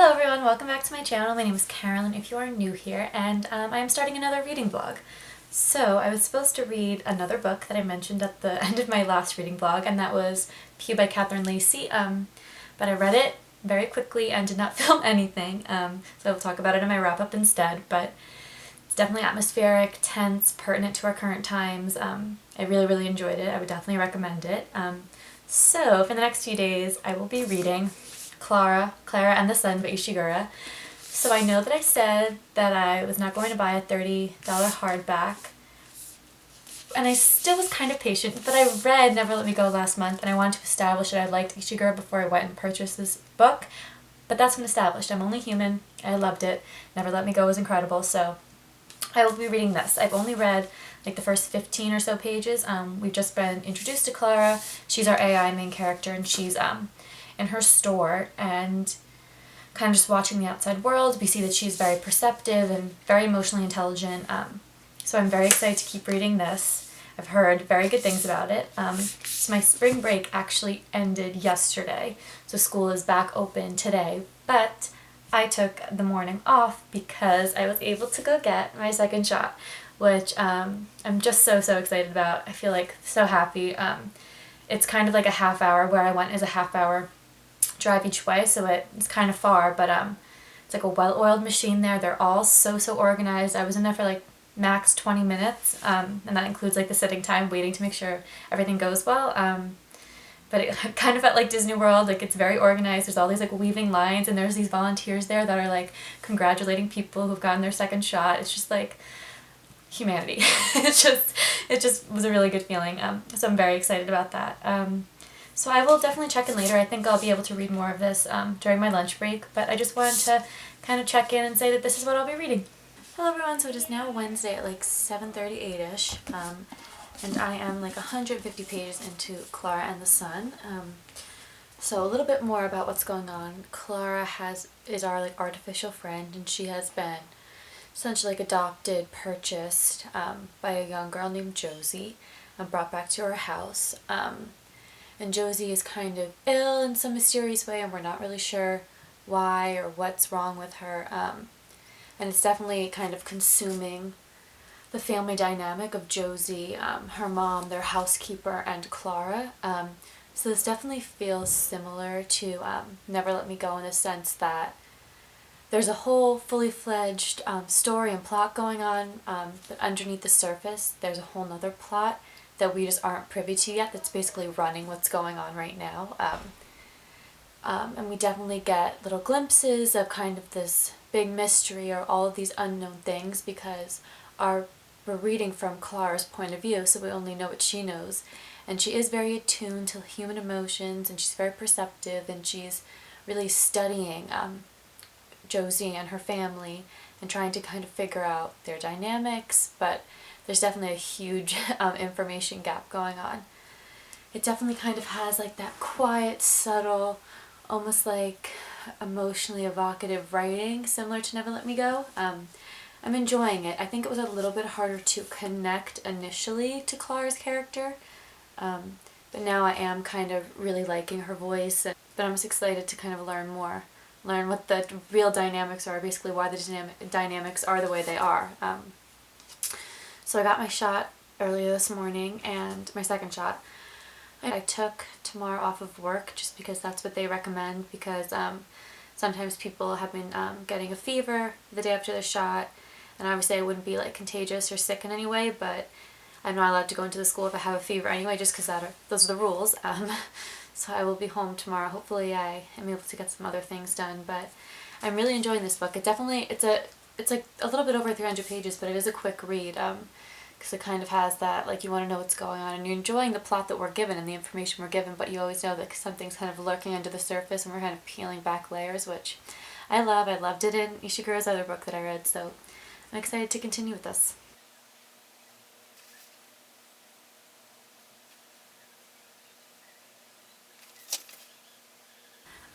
Hello everyone, welcome back to my channel. My name is Carolyn if you are new here, and I am starting another reading vlog. So I was supposed to read another book that I mentioned at the end of my last reading vlog, and that was Pew by Catherine Lacey, but I read it very quickly and did not film anything, so I'll talk about it in my wrap-up instead, but it's definitely atmospheric, tense, pertinent to our current times. I really enjoyed it. I would definitely recommend it. So for the next few days I will be reading Clara and the Sun by Ishiguro. So I know that I said that I was not going to buy a $30 hardback, and I still was kind of patient, but I read Never Let Me Go last month and I wanted to establish that I liked Ishiguro before I went and purchased this book, but that's been established. I'm only human. I loved it. Never Let Me Go was incredible, so I will be reading this. I've only read like the first 15 or so pages. We've just been introduced to Clara. She's our AI main character, and she's in her store and kind of just watching the outside world. We see that she's very perceptive and very emotionally intelligent, so I'm very excited to keep reading this. I've heard very good things about it. So my spring break actually ended yesterday, so school is back open today, but I took the morning off because I was able to go get my second shot, which I'm just so excited about. I feel like so happy. It's kind of like a half hour. Where I went is a half hour drive each way, so it's kind of far, but it's like a well-oiled machine there. They're all so organized. I was in there for like max 20 minutes, and that includes like the sitting time waiting to make sure everything goes well. But it kind of felt like Disney World. Like, it's very organized. There's all these like weaving lines, and there's these volunteers there that are like congratulating people who've gotten their second shot. It's just like humanity. it just was a really good feeling. So I'm very excited about that. So I will definitely check in later. I think I'll be able to read more of this during my lunch break, but I just wanted to kind of check in and say that this is what I'll be reading. Hello everyone, so it is now Wednesday at like 7:38ish, and I am like 150 pages into Clara and the Sun. So a little bit more about what's going on. Clara is our like artificial friend, and she has been essentially like adopted, purchased by a young girl named Josie and brought back to her house. And Josie is kind of ill in some mysterious way, and we're not really sure why or what's wrong with her. And it's definitely kind of consuming the family dynamic of Josie, her mom, their housekeeper, and Clara. So this definitely feels similar to Never Let Me Go, in the sense that there's a whole fully fledged story and plot going on, but underneath the surface there's a whole nother plot that we just aren't privy to yet, that's basically running what's going on right now. And we definitely get little glimpses of kind of this big mystery or all of these unknown things, because we're reading from Clara's point of view, so we only know what she knows. And she is very attuned to human emotions, and she's very perceptive, and she's really studying Josie and her family and trying to kind of figure out their dynamics, but there's definitely a huge information gap going on. It definitely kind of has like that quiet, subtle, almost like emotionally evocative writing, similar to Never Let Me Go. I'm enjoying it. I think it was a little bit harder to connect initially to Clara's character, but now I am kind of really liking her voice, but I'm just excited to kind of learn more. Learn what the real dynamics are, basically why the dynamics are the way they are. So I got my shot earlier this morning, and my second shot. I took tomorrow off of work just because that's what they recommend, because sometimes people have been getting a fever the day after the shot, and obviously I wouldn't be like contagious or sick in any way, but I'm not allowed to go into the school if I have a fever anyway, just because those are the rules. So I will be home tomorrow. Hopefully I am able to get some other things done, but I'm really enjoying this book. It's like a little bit over 300 pages, but it is a quick read, because it kind of has that, like, you want to know what's going on, and you're enjoying the plot that we're given and the information we're given, but you always know that something's kind of lurking under the surface, and we're kind of peeling back layers, which I love. I loved it in Ishiguro's other book that I read, so I'm excited to continue with this.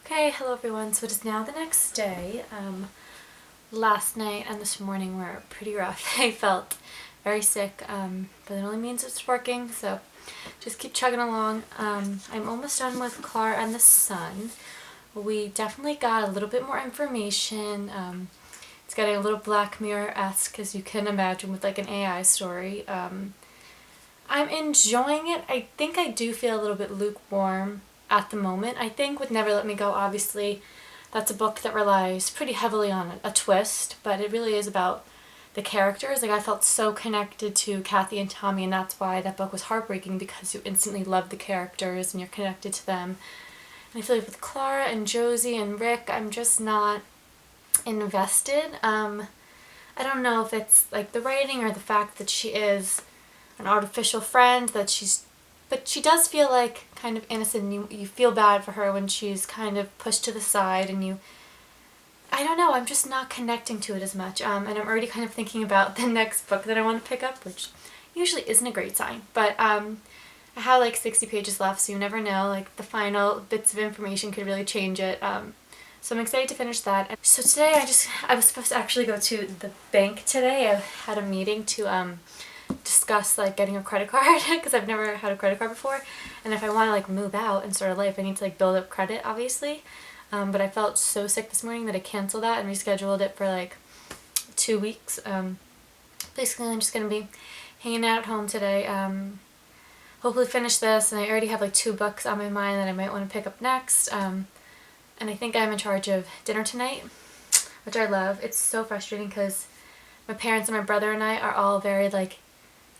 Okay, hello everyone. So it is now the next day. Last night and this morning were pretty rough. I felt very sick, but it only means it's working, so just keep chugging along. I'm almost done with Clara and the Sun. we definitely got a little bit more information. It's getting a little Black Mirror-esque, as you can imagine, with like an AI story. I'm enjoying it. I think I do feel a little bit lukewarm at the moment. I think with Never Let Me Go, obviously, that's a book that relies pretty heavily on a twist, but it really is about the characters. Like, I felt so connected to Kathy and Tommy, and that's why that book was heartbreaking, because you instantly love the characters and you're connected to them. And I feel like with Clara and Josie and Rick, I'm just not invested. I don't know if it's like the writing or the fact that she is an artificial friend, but she does feel like kind of innocent, and you feel bad for her when she's kind of pushed to the side, and I don't know, I'm just not connecting to it as much, and I'm already kind of thinking about the next book that I want to pick up, which usually isn't a great sign, but I have like 60 pages left, so you never know, like the final bits of information could really change it, so I'm excited to finish that. So today I was supposed to actually go to the bank today. I had a meeting to discuss like getting a credit card, because I've never had a credit card before, and if I want to like move out and start a life, I need to like build up credit, obviously. But I felt so sick this morning that I canceled that and rescheduled it for like 2 weeks. Basically, I'm just going to be hanging out at home today. Hopefully finish this, and I already have like 2 books on my mind that I might want to pick up next. And I think I'm in charge of dinner tonight, which I love. It's so frustrating because my parents and my brother and I are all very like,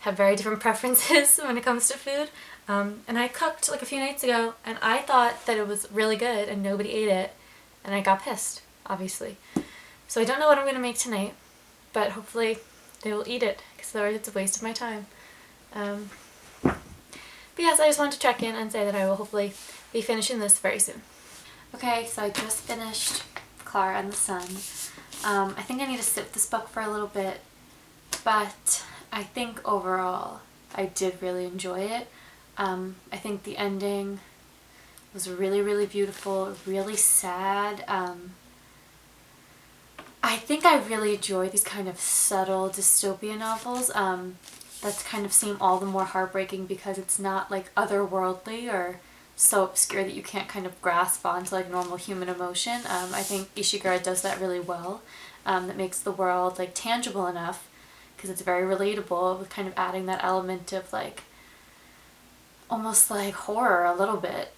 have very different preferences when it comes to food. And I cooked like a few nights ago, and I thought that it was really good and nobody ate it, and I got pissed, obviously. So I don't know what I'm going to make tonight, but hopefully they will eat it, because otherwise it's a waste of my time. But yes, I just wanted to check in and say that I will hopefully be finishing this very soon. Okay, so I just finished Clara and the Sun. I think I need to sit with this book for a little bit, but I think overall I did really enjoy it. I think the ending was really, really beautiful, really sad. I think I really enjoy these kind of subtle dystopian novels that kind of seem all the more heartbreaking because it's not like otherworldly or so obscure that you can't kind of grasp onto like normal human emotion. I think Ishiguro does that really well. That makes the world like tangible enough because it's very relatable, with kind of adding that element of like almost like horror a little bit.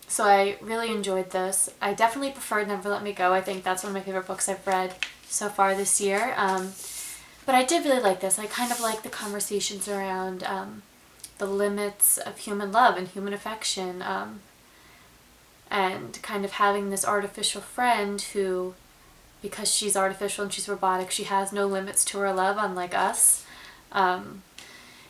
So I really enjoyed this. I definitely preferred Never Let Me Go. I think that's one of my favorite books I've read so far this year. But I did really like this. I kind of like the conversations around the limits of human love and human affection, and kind of having this artificial friend who, because she's artificial and she's robotic, she has no limits to her love, unlike us.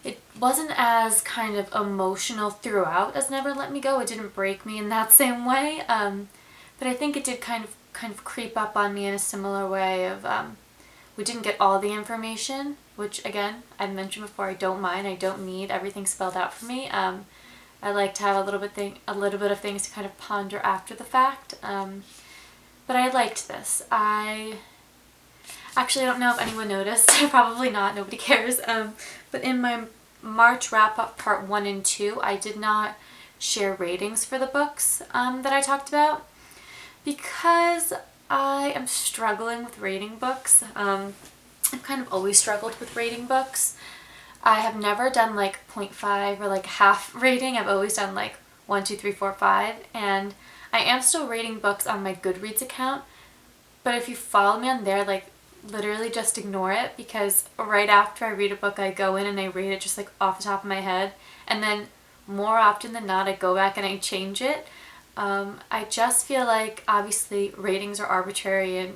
It wasn't as kind of emotional throughout as Never Let Me Go. It didn't break me in that same way, but I think it did kind of creep up on me in a similar way of we didn't get all the information, which again, I've mentioned before, I don't mind. I don't need everything spelled out for me. I like to have a little bit of things to kind of ponder after the fact. But I liked this. Actually, I don't know if anyone noticed. Probably not. Nobody cares. But in my March wrap-up part 1 and 2, I did not share ratings for the books that I talked about because I am struggling with rating books. I've kind of always struggled with rating books. I have never done like 0.5 or like half rating. I've always done like 1, 2, 3, 4, 5. And I am still rating books on my Goodreads account. But if you follow me on there, like literally just ignore it, because right after I read a book, I go in and I rate it just like off the top of my head. And then more often than not, I go back and I change it. I just feel like obviously ratings are arbitrary and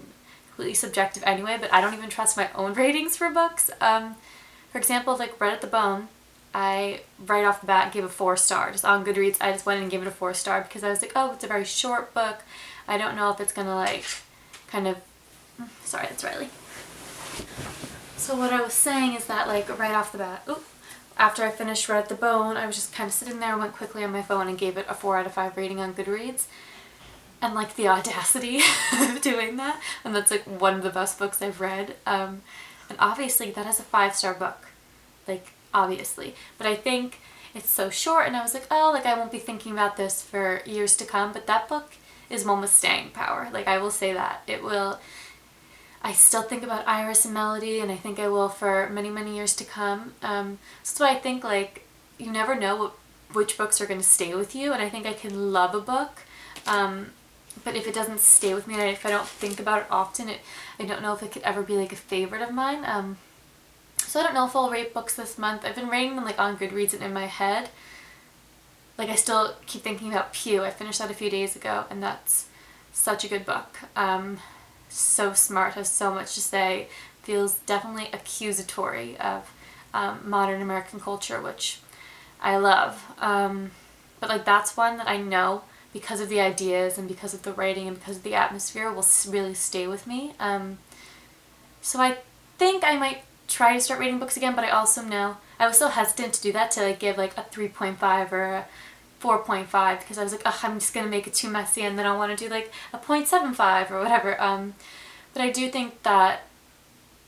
completely subjective anyway, but I don't even trust my own ratings for books. For example, like Red at the Bone, I right off the bat gave a 4-star. Just on Goodreads, I just went in and gave it a 4-star because I was like, oh, it's a very short book. I don't know if it's gonna like kind of, sorry, that's Riley. So what I was saying is that like right off the bat, after I finished Red at the Bone, I was just kind of sitting there, went quickly on my phone and gave it a 4 out of 5 rating on Goodreads. And like the audacity of doing that. And that's like one of the best books I've read. And obviously that is a 5-star book. Like obviously. But I think it's so short and I was like, oh, like I won't be thinking about this for years to come. But that book is one with staying power. Like, I will say that. It will... I still think about Iris and Melody, and I think I will for many, many years to come. So that's why I think, like, you never know which books are going to stay with you, and I think I can love a book, but if it doesn't stay with me, and if I don't think about it often, I don't know if it could ever be like a favorite of mine. So I don't know if I'll rate books this month. I've been rating them like on Goodreads and in my head. Like, I still keep thinking about Pew. I finished that a few days ago, and that's such a good book. So smart, has so much to say, feels definitely accusatory of modern American culture, which I love. But like, that's one that I know, because of the ideas and because of the writing and because of the atmosphere, will really stay with me. So I think I might try to start reading books again, but I also know I was so hesitant to do that, to like give like a 3.5 or a 4.5, because I was like, oh, I'm just gonna make it too messy, and then I want to do like a 0.75 or whatever. But I do think that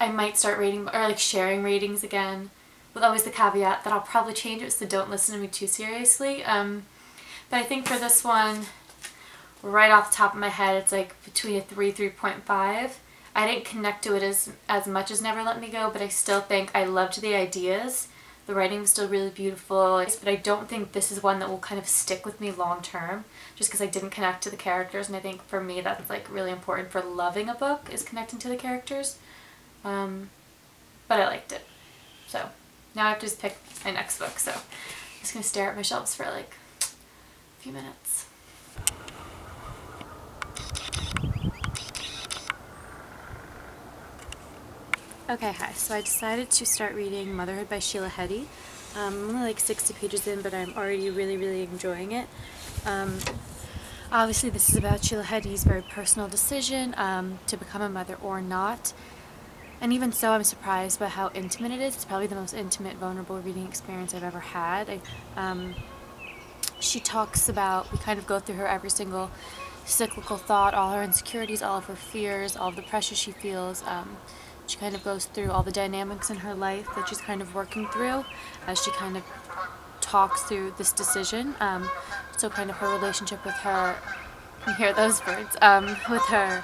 I might start rating, or like sharing ratings again, with always the caveat that I'll probably change it, so don't listen to me too seriously. But I think for this one, right off the top of my head, it's like between a 3.5. I didn't connect to it as much as Never Let Me Go, but I still think I loved the ideas. The writing was still really beautiful, but I don't think this is one that will kind of stick with me long term, just because I didn't connect to the characters, and I think for me that's like really important for loving a book, is connecting to the characters. But I liked it. So now I have to just pick my next book, so I'm just going to stare at my shelves for like a few minutes. Okay, hi. So I decided to start reading Motherhood by Sheila Heti. I'm only like 60 pages in, but I'm already really, really enjoying it. Obviously this is about Sheila Heti's very personal decision to become a mother or not. And even so, I'm surprised by how intimate it is. It's probably the most intimate, vulnerable reading experience I've ever had. She talks about, we kind of go through her every single cyclical thought, all her insecurities, all of her fears, all of the pressure she feels. She kind of goes through all the dynamics in her life that she's kind of working through as she kind of talks through this decision. So kind of her relationship with her, you hear those birds, with her,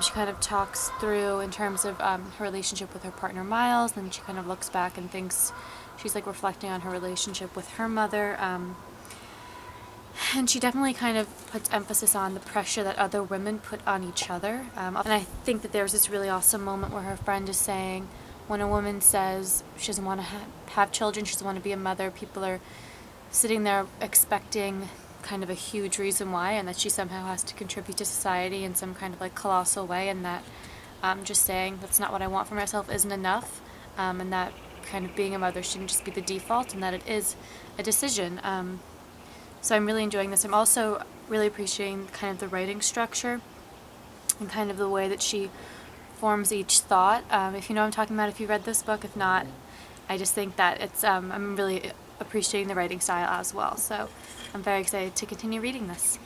she kind of talks through in terms of her relationship with her partner Miles, then she kind of looks back and thinks, she's like reflecting on her relationship with her mother. And she definitely kind of puts emphasis on the pressure that other women put on each other. And I think that there's this really awesome moment where her friend is saying, when a woman says she doesn't want to have children, she doesn't want to be a mother, people are sitting there expecting kind of a huge reason why, and that she somehow has to contribute to society in some kind of like colossal way, and that just saying that's not what I want for myself isn't enough, and that kind of being a mother shouldn't just be the default, and that it is a decision. So I'm really enjoying this. I'm also really appreciating kind of the writing structure and kind of the way that she forms each thought. If you know what I'm talking about, if you read this book, if not, I just think that it's, I'm really appreciating the writing style as well. So I'm very excited to continue reading this.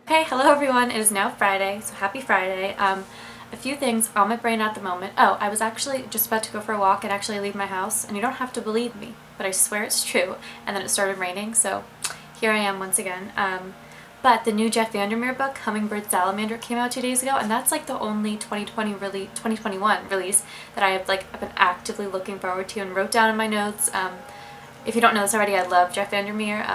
Okay, hello everyone. It is now Friday, so happy Friday. A few things on my brain at the moment. Oh, I was actually just about to go for a walk and actually leave my house, and you don't have to believe me, but I swear it's true. And then it started raining, so here I am once again. But the new Jeff Vandermeer book, Hummingbird Salamander, came out 2 days ago, and that's like the only 2021 release that I have like been actively looking forward to and wrote down in my notes. If you don't know this already, I love Jeff Vandermeer.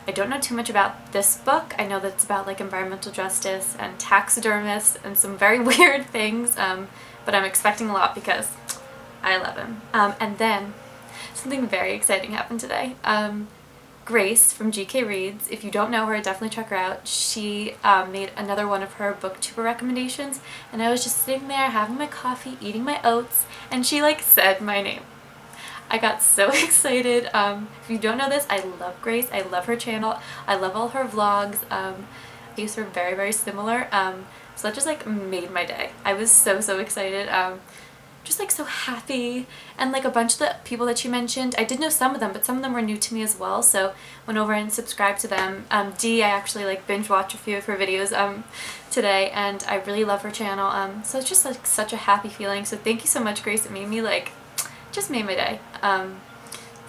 I don't know too much about this book. I know that it's about like environmental justice and taxidermists and some very weird things, but I'm expecting a lot because I love him. And then something very exciting happened today. Grace from GK Reads. If you don't know her, definitely check her out. She made another one of her booktuber recommendations, and I was just sitting there having my coffee, eating my oats, and she like said my name. I got so excited. If you don't know this, I love Grace. I love her channel. I love all her vlogs. I used her very, very similar. So that just like made my day. I was so excited. Just like so happy, and like a bunch of the people that she mentioned, I did know some of them, but some of them were new to me as well, so went over and subscribed to them. Dee, I actually like binge watched a few of her videos today, and I really love her channel, so it's just like such a happy feeling. So thank you so much, Grace. It made me like, just made my day.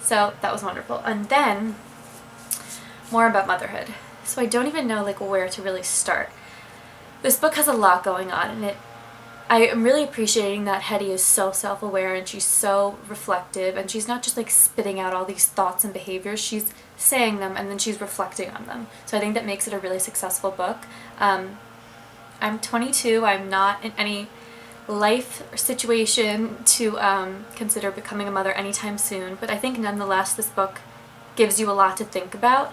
So that was wonderful. And then more about motherhood. So I don't even know like where to really start. This book has a lot going on, and I am really appreciating that Heti is so self-aware and she's so reflective, and she's not just like spitting out all these thoughts and behaviors, she's saying them and then she's reflecting on them. So I think that makes it a really successful book. I'm 22, I'm not in any life situation to consider becoming a mother anytime soon, but I think nonetheless this book gives you a lot to think about.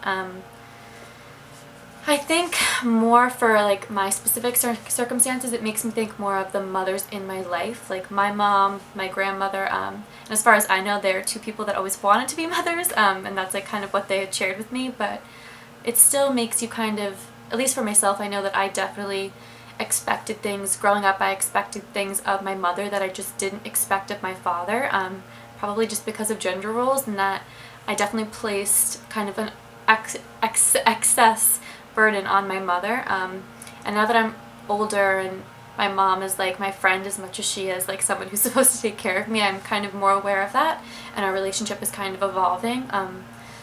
I think more for like my specific circumstances, it makes me think more of the mothers in my life, like my mom, my grandmother, and as far as I know, they're two people that always wanted to be mothers, and that's like kind of what they had shared with me, but it still makes you kind of, at least for myself, I know that I definitely expected things. Growing up, I expected things of my mother that I just didn't expect of my father, probably just because of gender roles, and that I definitely placed kind of an excess burden on my mother, and now that I'm older and my mom is like my friend as much as she is like someone who's supposed to take care of me, I'm kind of more aware of that, and our relationship is kind of evolving.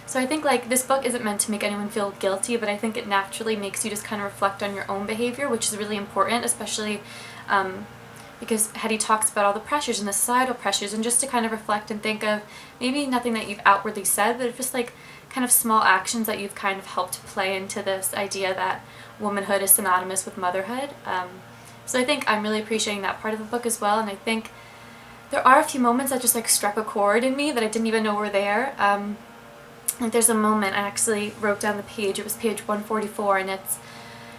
So I think like this book isn't meant to make anyone feel guilty, but I think it naturally makes you just kind of reflect on your own behavior, which is really important, especially because Heti talks about all the pressures and the societal pressures, and just to kind of reflect and think of maybe nothing that you've outwardly said, but just like kind of small actions that you've kind of helped play into this idea that womanhood is synonymous with motherhood. So I think I'm really appreciating that part of the book as well, and I think there are a few moments that just like struck a chord in me that I didn't even know were there. Like there's a moment, I actually wrote down the page, it was page 144, and it's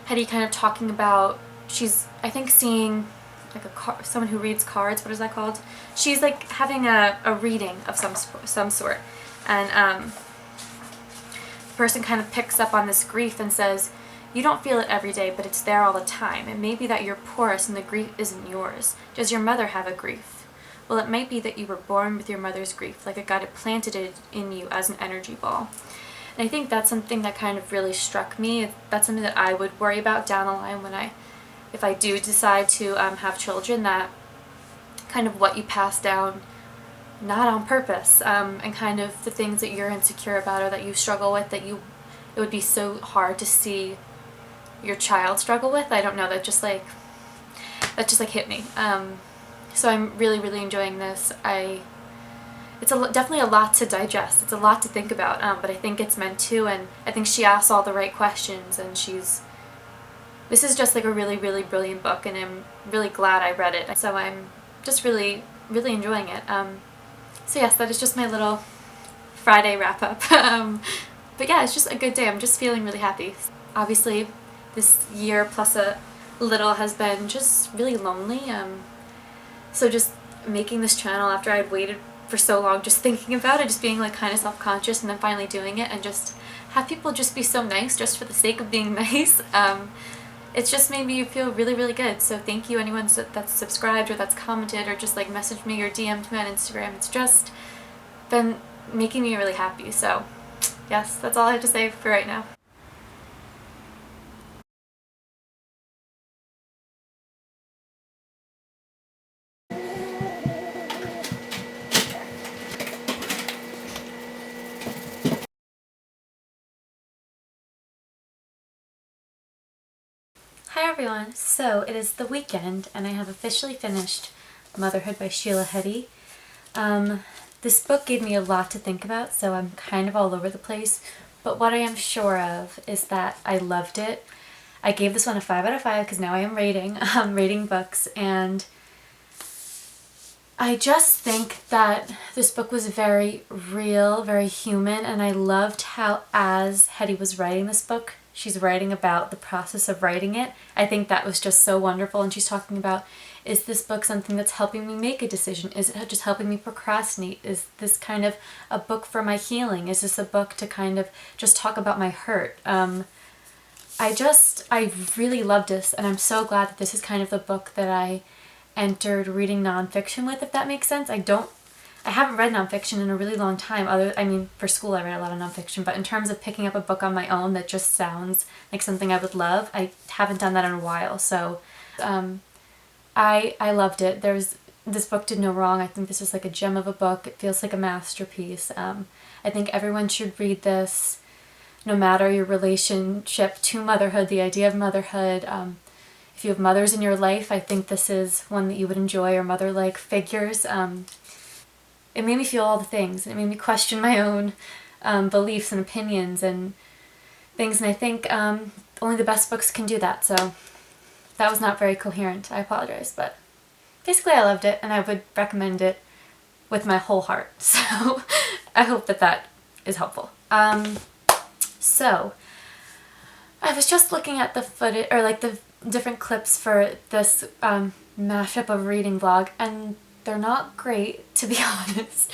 Heti kind of talking about, she's I think seeing like someone who reads cards, what is that called? She's like having a reading of some sort, and the person kind of picks up on this grief and says, you don't feel it every day, but it's there all the time. It may be that you're porous and the grief isn't yours. Does your mother have a grief? Well, it might be that you were born with your mother's grief, like God had planted it in you as an energy ball. And I think that's something that kind of really struck me. That's something that I would worry about down the line if I do decide to have children, that kind of what you pass down not on purpose, and kind of the things that you're insecure about or that you struggle with, that it would be so hard to see your child struggle with. I don't know, that just like hit me. So I'm really enjoying this. It's definitely a lot to digest. It's a lot to think about, but I think it's meant to, and I think she asks all the right questions, and this is just like a really brilliant book, and I'm really glad I read it. So I'm just really enjoying it. So yes, that is just my little Friday wrap up. But yeah, it's just a good day. I'm just feeling really happy. Obviously, this year plus a little has been just really lonely. So just making this channel after I'd waited for so long, just thinking about it, just being like kind of self-conscious, and then finally doing it, and just have people just be so nice just for the sake of being nice. It's just made me feel really good. So thank you anyone that's subscribed or that's commented or just like messaged me or DM'd me on Instagram. It's just been making me really happy. So yes, that's all I have to say for right now. Hi everyone! So it is the weekend and I have officially finished Motherhood by Sheila Heti. This book gave me a lot to think about, so I'm kind of all over the place, but what I am sure of is that I loved it. I gave this one a 5 out of 5 because now I am rating books, and I just think that this book was very real, very human, and I loved how as Heti was writing this book, she's writing about the process of writing it. I think that was just so wonderful, and she's talking about, is this book something that's helping me make a decision? Is it just helping me procrastinate? Is this kind of a book for my healing? Is this a book to kind of just talk about my hurt? I really loved this, and I'm so glad that this is kind of the book that I entered reading nonfiction with, if that makes sense. I haven't read nonfiction in a really long time. For school I read a lot of nonfiction, but in terms of picking up a book on my own that just sounds like something I would love, I haven't done that in a while. So I loved it. This book did no wrong. I think this is like a gem of a book. It feels like a masterpiece. I think everyone should read this, no matter your relationship to motherhood, the idea of motherhood. If you have mothers in your life, I think this is one that you would enjoy, or mother-like figures. It made me feel all the things, and it made me question my own beliefs and opinions and things, and I think only the best books can do that, so that was not very coherent. I apologize, but basically I loved it, and I would recommend it with my whole heart, so I hope that that is helpful. So, I was just looking at the footage, or like the different clips for this mashup of reading vlog, and they're not great, to be honest.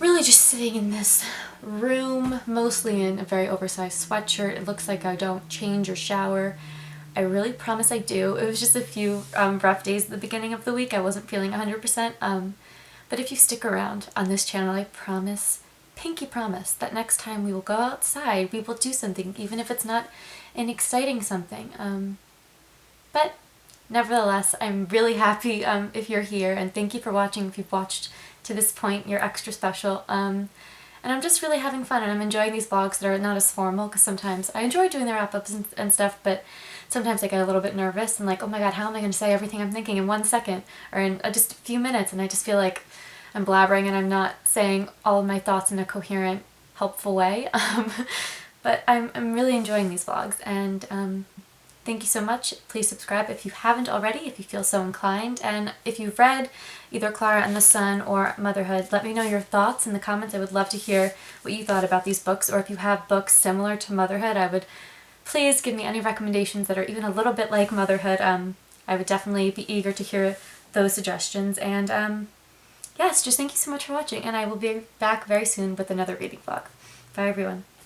Really just sitting in this room, mostly in a very oversized sweatshirt. It looks like I don't change or shower. I really promise I do. It was just a few rough days at the beginning of the week. I wasn't feeling 100%. But if you stick around on this channel, I promise, pinky promise, that next time we will go outside, we will do something, even if it's not an exciting something. But nevertheless, I'm really happy if you're here, and thank you for watching. If you've watched to this point, you're extra special. And I'm just really having fun, and I'm enjoying these vlogs that are not as formal, because sometimes I enjoy doing the wrap-ups and stuff, but sometimes I get a little bit nervous and like, oh my god, how am I going to say everything I'm thinking in 1 second, or in just a few minutes, and I just feel like I'm blabbering and I'm not saying all of my thoughts in a coherent, helpful way. But I'm really enjoying these vlogs, and thank you so much. Please subscribe if you haven't already, if you feel so inclined, and if you've read either Clara and the Sun or Motherhood, let me know your thoughts in the comments. I would love to hear what you thought about these books, or if you have books similar to Motherhood, I would please give me any recommendations that are even a little bit like Motherhood. I would definitely be eager to hear those suggestions, and yes, just thank you so much for watching, and I will be back very soon with another reading vlog. Bye everyone.